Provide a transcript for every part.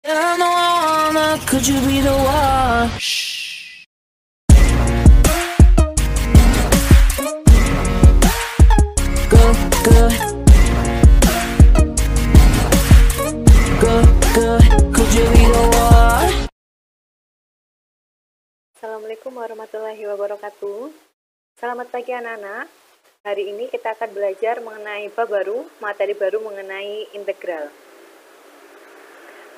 I'm the one, could you be the one? Shh. Good, good. Good, good. Could you be the one? Assalamualaikum warahmatullahi wabarakatuh. Selamat pagi anak-anak. Hari ini kita akan belajar mengenai materi baru mengenai integral.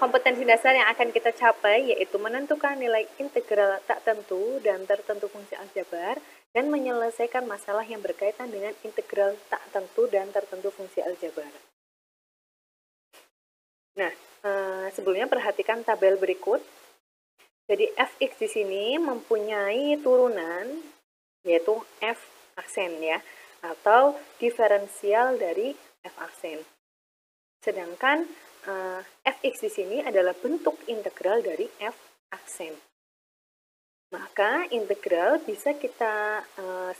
Kompetensi dasar yang akan kita capai yaitu menentukan nilai integral tak tentu dan tertentu fungsi aljabar dan menyelesaikan masalah yang berkaitan dengan integral tak tentu dan tertentu fungsi aljabar. Nah, sebelumnya perhatikan tabel berikut. Jadi fx di sini mempunyai turunan yaitu f aksen ya, atau diferensial dari f aksen. Sedangkan fx di sini adalah bentuk integral dari f aksen. Maka integral bisa kita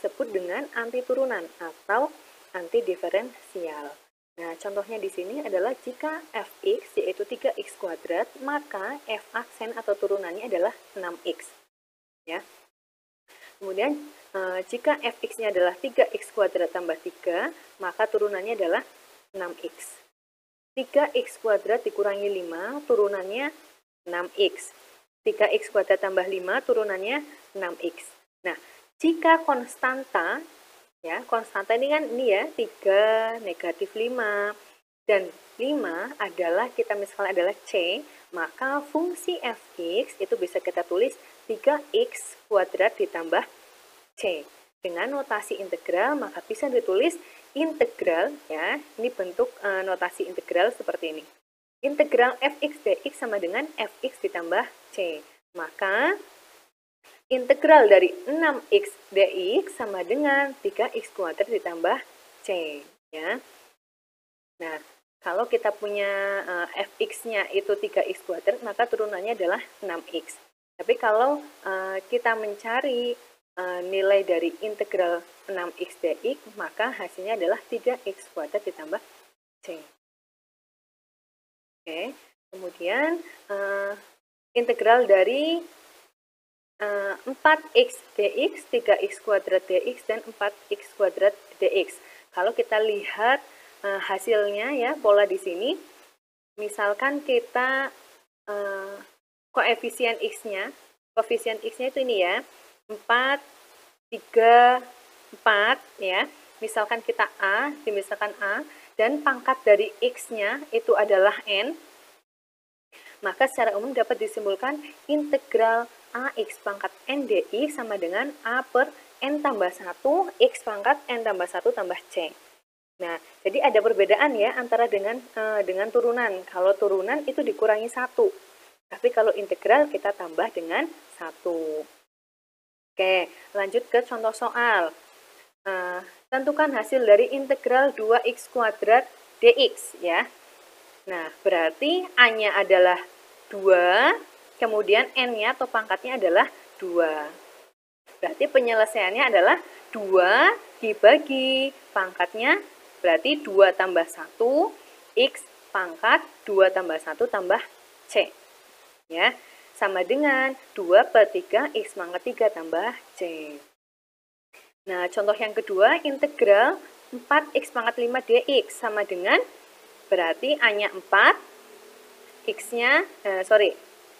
sebut dengan antiturunan atau antidiferensial. Nah, contohnya di sini adalah jika fx yaitu 3x kuadrat, maka f aksen atau turunannya adalah 6x. Ya. Kemudian jika fx-nya adalah 3x kuadrat tambah 3, maka turunannya adalah 6x. 3x kuadrat dikurangi 5, turunannya 6x. 3x kuadrat tambah 5, turunannya 6x. Nah, jika konstanta, ya, konstanta ini kan ini ya, 3, negatif 5, dan 5 adalah, kita misalnya adalah C, maka fungsi fx itu bisa kita tulis 3x kuadrat ditambah C. Dengan notasi integral, maka bisa ditulis integral, ya, ini bentuk notasi integral seperti ini. Integral fx dx sama dengan fx ditambah c. Maka integral dari 6x dx sama dengan 3x kuadrat ditambah c, ya. Nah, kalau kita punya fx-nya itu 3x kuadrat, maka turunannya adalah 6x. Tapi kalau kita mencari nilai dari integral 6x dx, maka hasilnya adalah 3x kuadrat ditambah c. Oke, kemudian integral dari 4x dx, 3x kuadrat dx, dan 4x kuadrat dx. Kalau kita lihat hasilnya ya, pola di sini, misalkan kita koefisien x-nya itu ini ya, 4, 3, 4 ya. Misalkan kita misalkan A, dan pangkat dari X-nya itu adalah N, maka secara umum dapat disimpulkan integral AX pangkat N dx sama dengan A per N tambah 1 X pangkat N tambah 1 tambah C. Nah, jadi ada perbedaan ya antara dengan turunan. Kalau turunan itu dikurangi 1. Tapi kalau integral kita tambah dengan 1. Oke, lanjut ke contoh soal. Tentukan hasil dari integral 2x kuadrat dx ya. Nah, berarti A-nya adalah 2, kemudian N-nya atau pangkatnya adalah 2. Berarti penyelesaiannya adalah 2 dibagi pangkatnya, berarti 2 tambah 1, X pangkat 2 tambah 1 tambah C. Ya. Sama dengan 2 per 3 X pangkat 3 tambah C. Nah, contoh yang kedua, integral 4X pangkat 5 dx sama dengan, berarti A-nya 4, X-nya,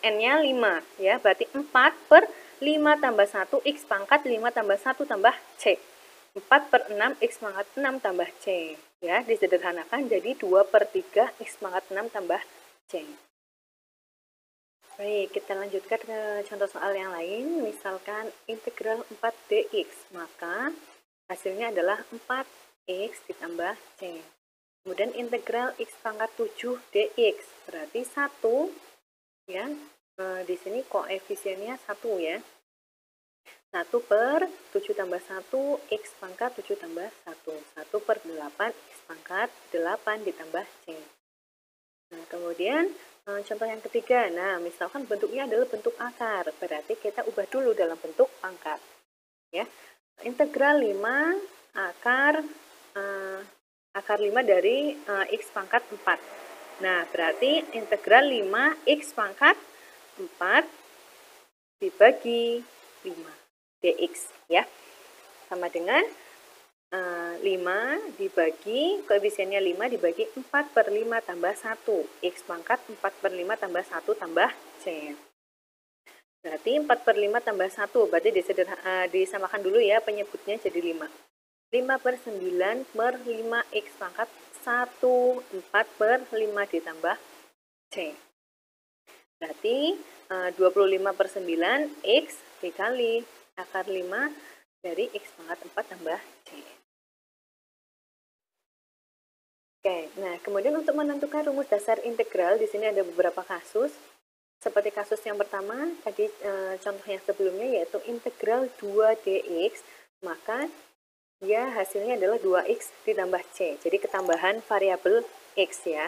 N-nya 5, ya, berarti 4 per 5 tambah 1 X pangkat 5 tambah 1 tambah C. 4 per 6 X pangkat 6 tambah C. Ya, disederhanakan jadi 2 per 3 X pangkat 6 tambah C. Baik, kita lanjutkan ke contoh soal yang lain. Misalkan integral 4 dx, maka hasilnya adalah 4x ditambah c. Kemudian integral x pangkat 7 dx, berarti 1, ya. Di sini koefisiennya 1 ya. 1 per 7 tambah 1, x pangkat 7 tambah 1. 1 per 8, x pangkat 8 ditambah c. Nah, kemudian contoh yang ketiga, nah misalkan bentuknya adalah bentuk akar, berarti kita ubah dulu dalam bentuk pangkat. Ya, integral 5 akar 5 dari x pangkat 4. Nah, berarti integral 5x pangkat 4 dibagi 5 dx ya. Sama dengan 5 dibagi, koefisiennya 5 dibagi 4 per 5 tambah 1. X pangkat 4 per 5 tambah 1 tambah C. Berarti 4 per 5 tambah 1, berarti disamakan dulu ya penyebutnya jadi 5. 5 per 9 per 5 X pangkat 1, 4 per 5 ditambah C. Berarti 25 per 9 X dikali akar 5 dari X pangkat 4 tambah C. Oke, nah kemudian untuk menentukan rumus dasar integral, di sini ada beberapa kasus. Seperti kasus yang pertama, tadi contoh yang sebelumnya yaitu integral 2 dx, maka dia hasilnya adalah 2x ditambah c, jadi ketambahan variabel x ya.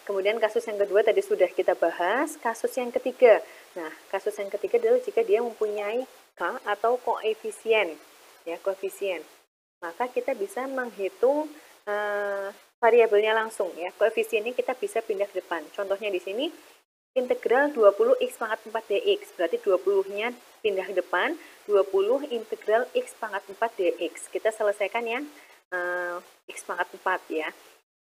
Kemudian kasus yang kedua tadi sudah kita bahas, kasus yang ketiga. Nah, kasus yang ketiga adalah jika dia mempunyai k atau koefisien, ya koefisien. Maka kita bisa menghitung variabelnya langsung ya. Koefisiennya kita bisa pindah ke depan. Contohnya di sini integral 20x pangkat 4 dx, berarti 20-nya pindah ke depan, 20 integral x pangkat 4 dx. Kita selesaikan yang x pangkat 4 ya.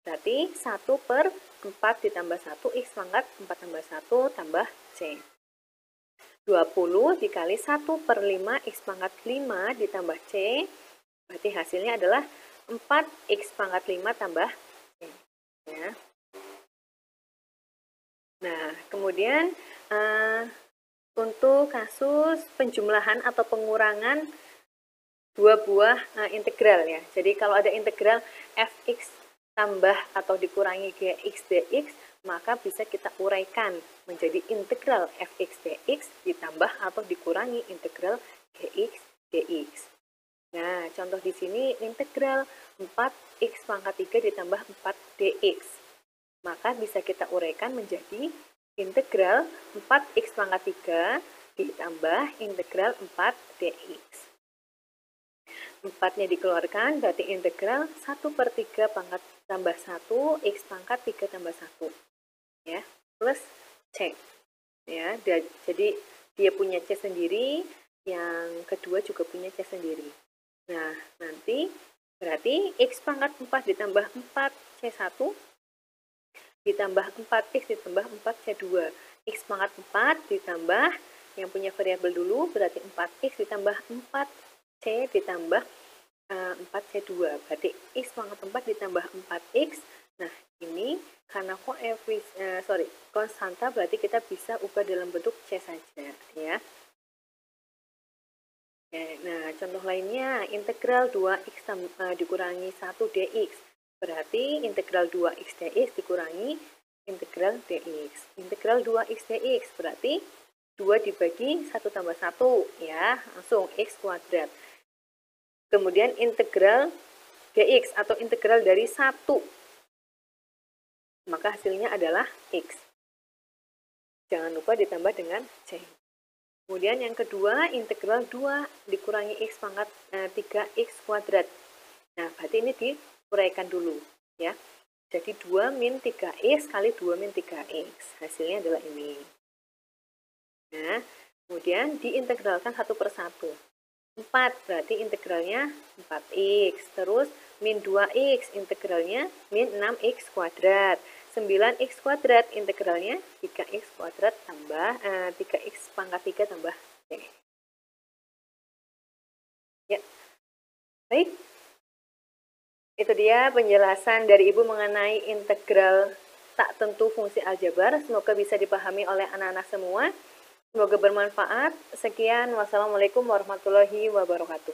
Berarti 1 per 4 ditambah 1, x pangkat 4 tambah 1 tambah c. 20 dikali 1 per 5, x pangkat 5 ditambah c, berarti hasilnya adalah 4x pangkat 5 tambah C. Ya. Nah, kemudian untuk kasus penjumlahan atau pengurangan dua buah integral ya. Jadi kalau ada integral fx tambah atau dikurangi gx dx, maka bisa kita uraikan menjadi integral fx dx ditambah atau dikurangi integral gx dx. Nah, contoh di sini integral 4x pangkat 3 ditambah 4 dx. Maka bisa kita uraikan menjadi integral 4x pangkat 3 ditambah integral 4 dx. 4-nya dikeluarkan, berarti integral 1 per 3 pangkat tambah 1, x pangkat 3 tambah 1. Ya, plus c. Ya, jadi dia punya c sendiri, yang kedua juga punya c sendiri. Nah, nanti berarti x pangkat 4 ditambah 4c1 ditambah 4x ditambah 4c2. X pangkat 4 ditambah, yang punya variabel dulu, berarti 4x ditambah 4c ditambah 4c2. Berarti x pangkat 4 ditambah 4x. Nah, ini karena konstanta, berarti kita bisa ubah dalam bentuk c saja ya. Nah, contoh lainnya, integral 2x dikurangi 1 dx. Berarti integral 2x dx dikurangi integral dx. Integral 2x dx berarti 2 dibagi 1 tambah 1, ya, langsung x kuadrat. Kemudian integral dx atau integral dari 1, maka hasilnya adalah x. Jangan lupa ditambah dengan c. Kemudian yang kedua, integral 2 dikurangi x pangkat 3x kuadrat. Nah, berarti ini diuraikan dulu ya. Jadi 2 min 3x kali 2 min 3x. Hasilnya adalah ini. Nah, kemudian diintegralkan 1 per 1. 4, berarti integralnya 4x. Terus min 2x, integralnya min 6x kuadrat. 9x kuadrat, integralnya 3x kuadrat tambah 3x pangkat 3 tambah c. Ya, baik. Itu dia penjelasan dari Ibu mengenai integral tak tentu fungsi aljabar. Semoga bisa dipahami oleh anak-anak semua. Semoga bermanfaat. Sekian, wassalamualaikum warahmatullahi wabarakatuh.